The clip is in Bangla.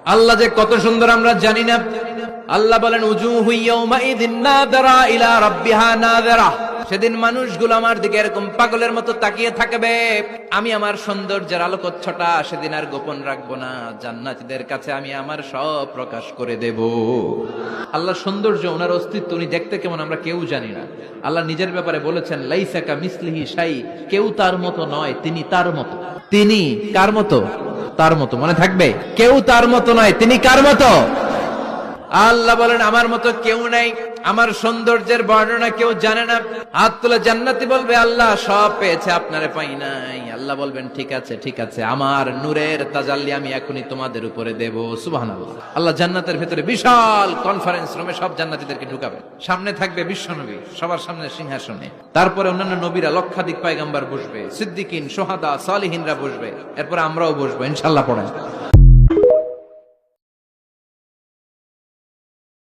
আল্লাহ যে কত সুন্দর আমরা জানি না। আল্লাহ বলেন উজুহু ইয়াউমাইযিন নাযিরা ইলা রাব্বিহা নাযিরা। সেদিন মানুষগুলো আমার দিকে এরকম পাগলের মতো তাকিয়ে থাকবে। আমি আমার সৌন্দর্যের আলোকচ্ছটা সেদিন আর গোপন রাখবো না, জান্নাতীদের কাছে আমি আমার সব প্রকাশ করে দেব। আল্লাহ সৌন্দর্য, ওনার অস্তিত্ব, উনি দেখতে কেমন আমরা কেউ জানি না। আল্লাহ নিজের ব্যাপারে বলেছেন লাইসা কামিসলিহি শাই, কেউ তার মতো নয়, তিনি তার মতো। তিনি কার মতো? তার মতো। মনে থাকবে, কেউ তার মতো নয়, তিনি কার মতো? আল্লাহ বলেন আমার মতো কেউ নাই, আমার সৌন্দর্যের বর্ণনা কেউ জানে না। হাত তুলে জান্নাতি বলবে আল্লাহ সব পেয়েছে, আপনারে পাই নাই। আল্লাহ বলবেন ঠিক আছে ঠিক আছে, আমার নূরের তাজাল্লি আমি এখনই তোমাদের উপরে দেব। সুবহানাল্লাহ। আল্লাহ জান্নাতের ভেতরে বিশাল কনফারেন্স রুমে সব জান্নাতীদেরকে ঢুকাবে। সামনে থাকবে বিশ্বনবী, সবার সামনে সিংহাসনে। তারপরে অন্যান্য নবীরা, লক্ষাধিক পয়গম্বর বসবে, সিদ্দিকিন, সোহাদা, সালিহিনরা বসবে। এরপর আমরাও বসবো ইনশাআল্লাহ। পড়েন